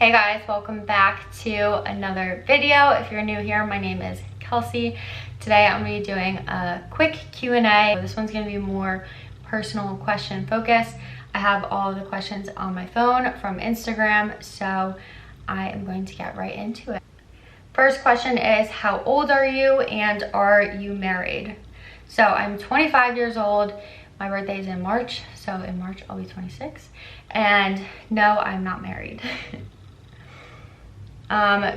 Hey guys, welcome back to another video. If you're new here, my name is Kelsey. Today I'm going to be doing a quick Q&A. This one's going to be more personal question focused. I have all of the questions on my phone from Instagram, so I am going to get right into it. First question is, how old are you and are you married? So I'm 25 years old. My birthday is in March, so in March I'll be 26. And no, I'm not married.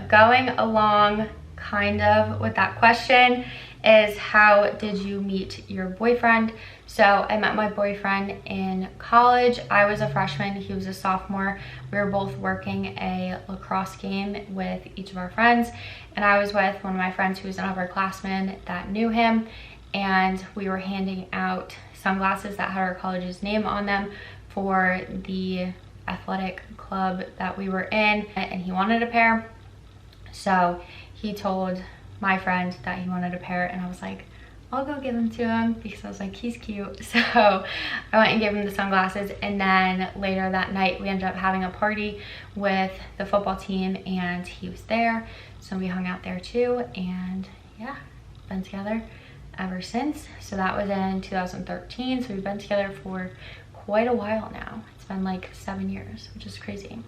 Going along kind of with that question is, how did you meet your boyfriend? So I met my boyfriend in college. I was a freshman, he was a sophomore. We were both working a lacrosse game with each of our friends, and I was with one of my friends who was an upperclassman that knew him, and we were handing out sunglasses that had our college's name on them for the athletic club that we were in, and he wanted a pair. So he told my friend that he wanted a pair, and I was like, I'll go give them to him, because I was like, he's cute. So I went and gave him the sunglasses, and then later that night we ended up having a party with the football team and he was there, so we hung out there too, and yeah, been together ever since. So that was in 2013, so we've been together for quite a while now. It's been like 7 years, which is crazy.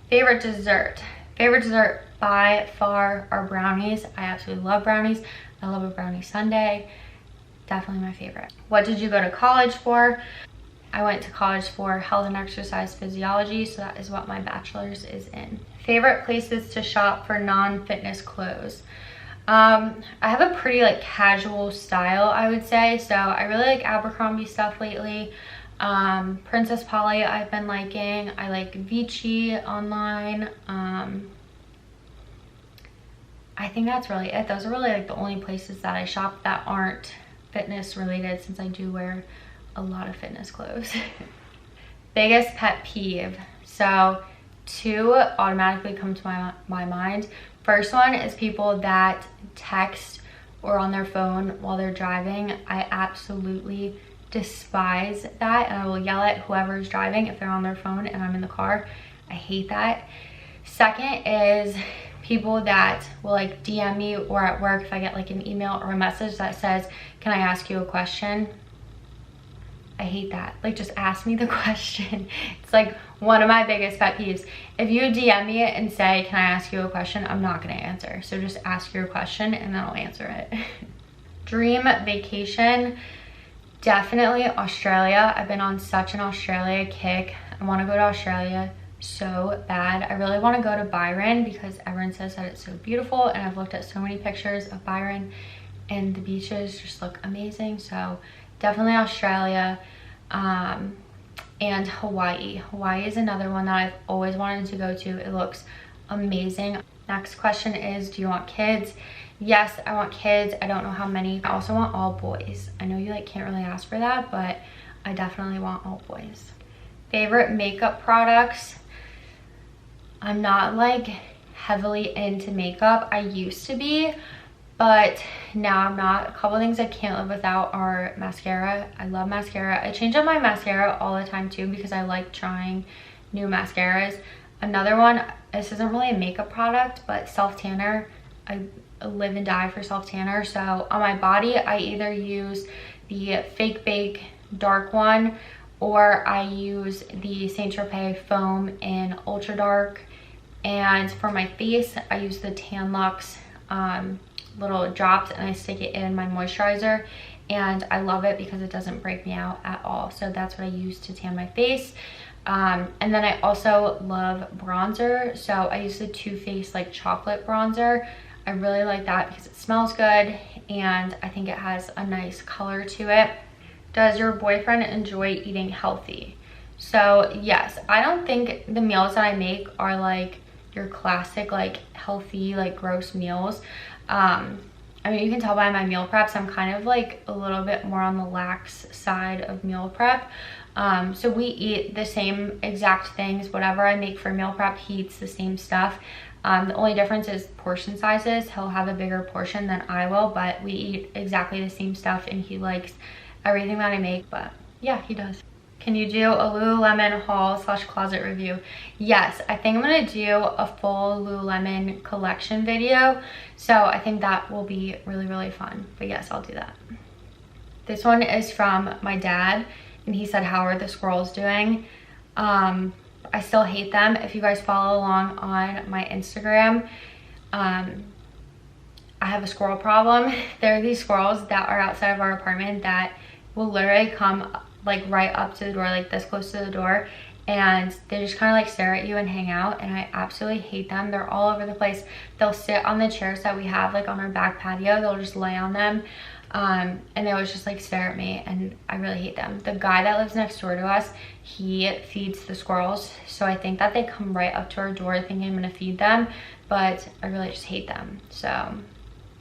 Favorite dessert? Favorite dessert by far are brownies. I absolutely love brownies. I love a brownie sundae. Definitely my favorite. What did you go to college for? I went to college for health and exercise physiology, so that is what my bachelor's is in. Favorite places to shop for non-fitness clothes? I have a pretty like casual style, I would say. So I really like Abercrombie stuff lately. Princess Polly I've been liking. I like Vici online. I think that's really it. Those are really like the only places that I shop that aren't fitness related, since I do wear a lot of fitness clothes. Biggest pet peeve. So two automatically come to my mind. First one is people that text or on their phone while they're driving. I absolutely despise that, and I will yell at whoever's driving if they're on their phone and I'm in the car. I hate that. Second is people that will like DM me, or at work if I get like an email or a message that says, can I ask you a question? I hate that. Like, just ask me the question. It's like one of my biggest pet peeves. If you DM me and say, can I ask you a question? I'm not gonna answer. So just ask your question and then I'll answer it. Dream vacation? Definitely Australia. I've been on such an Australia kick. I wanna go to Australia so bad. I really wanna go to Byron because everyone says that it's so beautiful, and I've looked at so many pictures of Byron and the beaches just look amazing. So definitely Australia, and Hawaii. Hawaii is another one that I've always wanted to go to. It looks amazing. Next question is, do you want kids? Yes, I want kids. I don't know how many. I also want all boys. I know you like can't really ask for that, but I definitely want all boys. Favorite makeup products? I'm not like heavily into makeup. I used to be, but now I'm not. A couple things I can't live without are mascara. I love mascara. I change up my mascara all the time too, because I like trying new mascaras. Another one, this isn't really a makeup product, but self tanner. I live and die for self tanner. So on my body, I either use the Fake Bake dark one, or I use the Saint Tropez foam in ultra dark. And for my face, I use the Tan Luxe little drops, and I stick it in my moisturizer, and I love it because it doesn't break me out at all. So that's what I use to tan my face. And then I also love bronzer, so I use the Too Faced like chocolate bronzer. I really like that because it smells good, and I think it has a nice color to it. Does your boyfriend enjoy eating healthy? So yes, I don't think the meals that I make are like your classic like healthy like gross meals. I mean, you can tell by my meal preps, I'm kind of like a little bit more on the lax side of meal prep. So we eat the same exact things. Whatever I make for meal prep, he eats the same stuff. The only difference is portion sizes. He'll have a bigger portion than I will, but we eat exactly the same stuff, and he likes everything that I make. But yeah, he does. Can you do a Lululemon haul / closet review? Yes, I think I'm gonna do a full Lululemon collection video. So I think that will be really, really fun. But yes, I'll do that. This one is from my dad, and he said, how are the squirrels doing? I still hate them. If you guys follow along on my Instagram, I have a squirrel problem. There are these squirrels that are outside of our apartment that will literally come like right up to the door, like this close to the door, and they just kind of like stare at you and hang out, and I absolutely hate them. They're all over the place. They'll sit on the chairs that we have like on our back patio. They'll just lay on them, and they always just like stare at me, and I really hate them. The guy that lives next door to us, he feeds the squirrels, so I think that they come right up to our door thinking I'm gonna feed them, but I really just hate them. So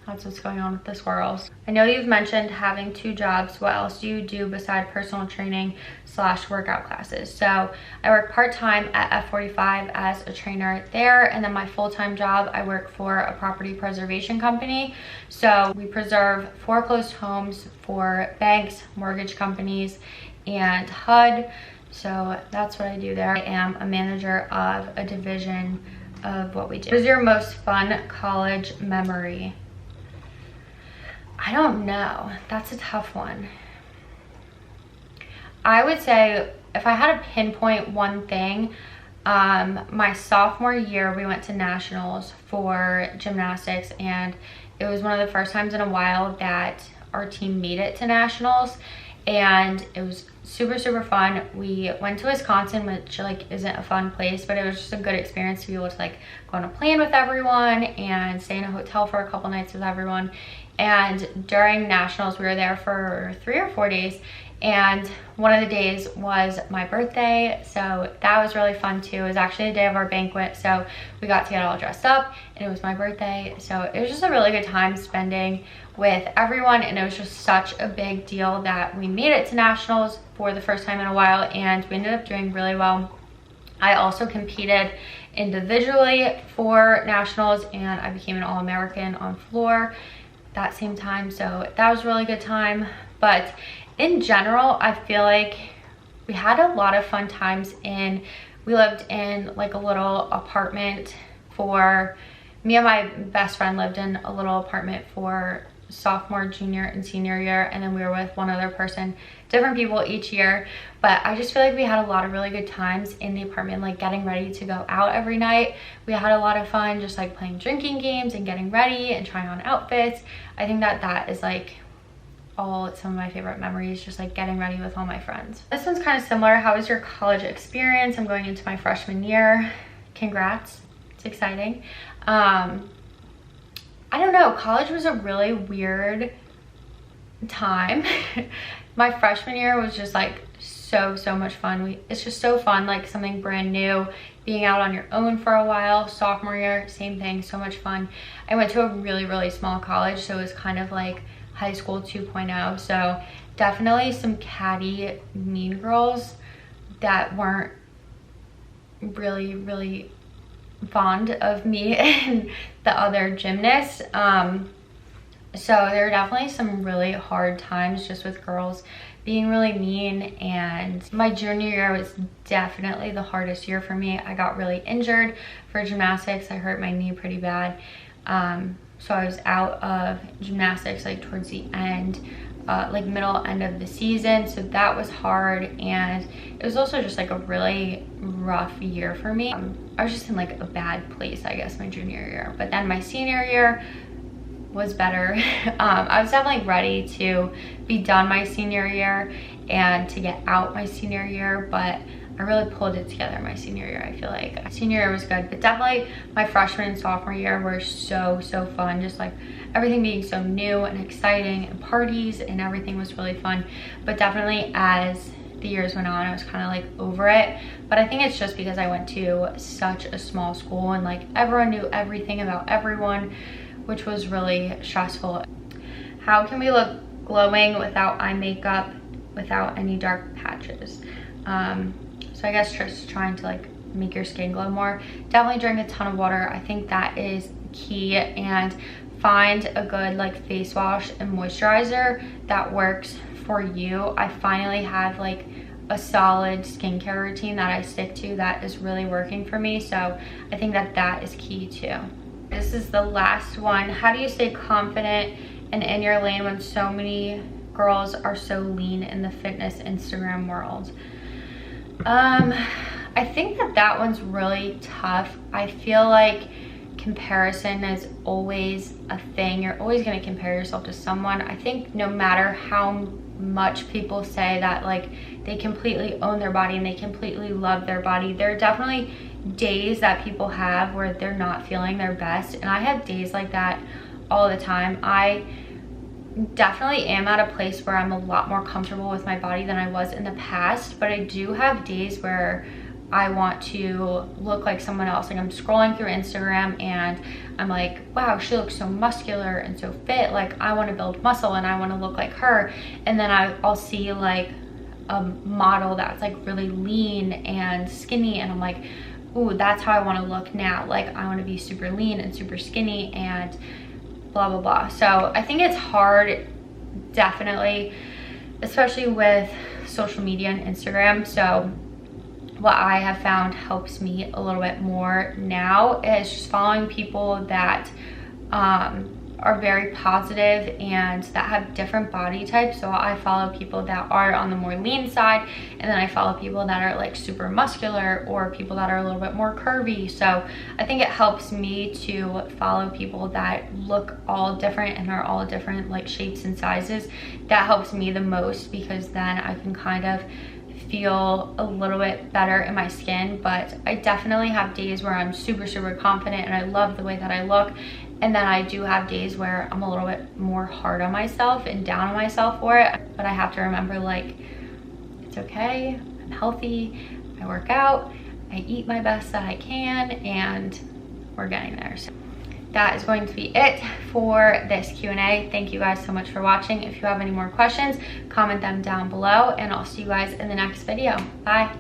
that's what's going on with the squirrels. I know you've mentioned having 2 jobs. What else do you do beside personal training / workout classes? So I work part-time at F45 as a trainer there, and then my full-time job, I work for a property preservation company. So we preserve foreclosed homes for banks, mortgage companies, and HUD. So that's what I do there. I am a manager of a division of what we do. What is your most fun college memory? I don't know. That's a tough one. I would say if I had to pinpoint one thing, my sophomore year, we went to nationals for gymnastics, and it was one of the first times in a while that our team made it to nationals, and it was super, super fun. We went to Wisconsin, which like isn't a fun place, but it was just a good experience to be able to like go on a plane with everyone and stay in a hotel for a couple nights with everyone. And during nationals, we were there for 3 or 4 days, and one of the days was my birthday, so that was really fun too. It was actually the day of our banquet, so we got to get all dressed up, and it was my birthday, so it was just a really good time spending with everyone, and it was just such a big deal that we made it to nationals for the first time in a while, and we ended up doing really well. I also competed individually for nationals, and I became an All-American on floor that same time, so that was a really good time. But in general, I feel like we had a lot of fun times. We lived in like a little apartment for me, and my best friend lived in a little apartment for sophomore, junior, and senior year, and then we were with one other person, different people each year. But I just feel like we had a lot of really good times in the apartment, like getting ready to go out every night. We had a lot of fun just like playing drinking games and getting ready and trying on outfits. I think that is like some of my favorite memories, just like getting ready with all my friends. This one's kind of similar. How was your college experience? I'm going into my freshman year. Congrats, it's exciting. I don't know, college was a really weird time. My freshman year was just like so much fun. It's just so fun, like something brand new, being out on your own for a while. Sophomore year, same thing, so much fun. I went to a really small college, so it was kind of like high school 2.0. So definitely some catty mean girls that weren't really fond of me and the other gymnasts. So there are definitely some really hard times just with girls being really mean, and my junior year was definitely the hardest year for me. I got really injured for gymnastics. I hurt my knee pretty bad. So I was out of gymnastics like towards the end, like middle end of the season, so that was hard, and it was also just like a really rough year for me. I was just in like a bad place, I guess, my junior year. But then my senior year was better. I was definitely ready to be done my senior year and to get out my senior year, but I really pulled it together my senior year. I feel like senior year was good, but definitely my freshman and sophomore year were so fun. Just like everything being so new and exciting, and parties and everything was really fun. But definitely as the years went on, I was kind of like over it. But I think it's just because I went to such a small school, and like everyone knew everything about everyone, which was really stressful. How can we look glowing without eye makeup, without any dark patches? So I guess just trying to like make your skin glow more. Definitely drink a ton of water. I think that is key, and find a good like face wash and moisturizer that works for you. I finally had like a solid skincare routine that I stick to that is really working for me. So I think that that is key too. This is the last one. How do you stay confident and in your lane when so many girls are so lean in the fitness Instagram world? I think that that one's really tough. I feel like comparison is always a thing. You're always going to compare yourself to someone. I think no matter how much people say that like they completely own their body and they completely love their body, there are definitely days that people have where they're not feeling their best, and I have days like that all the time. I definitely am at a place where I'm a lot more comfortable with my body than I was in the past, but I do have days where I want to look like someone else. Like I'm scrolling through Instagram and I'm like, wow, she looks so muscular and so fit. Like I want to build muscle and I want to look like her. And then I'll see like a model that's like really lean and skinny, and I'm like, ooh, that's how I want to look now. Like I want to be super lean and super skinny and blah, blah, blah. So I think it's hard, definitely, especially with social media and Instagram. So what I have found helps me a little bit more now is just following people that are very positive and that have different body types. So I follow people that are on the more lean side, and then I follow people that are like super muscular or people that are a little bit more curvy. So I think it helps me to follow people that look all different and are all different like shapes and sizes. That helps me the most because then I can kind of feel a little bit better in my skin. But I definitely have days where I'm super, super confident and I love the way that I look. And then I do have days where I'm a little bit more hard on myself and down on myself for it. But I have to remember, like, it's okay, I'm healthy, I work out, I eat my best that I can, and we're getting there. So that is going to be it for this Q&A. Thank you guys so much for watching. If you have any more questions, comment them down below, and I'll see you guys in the next video. Bye.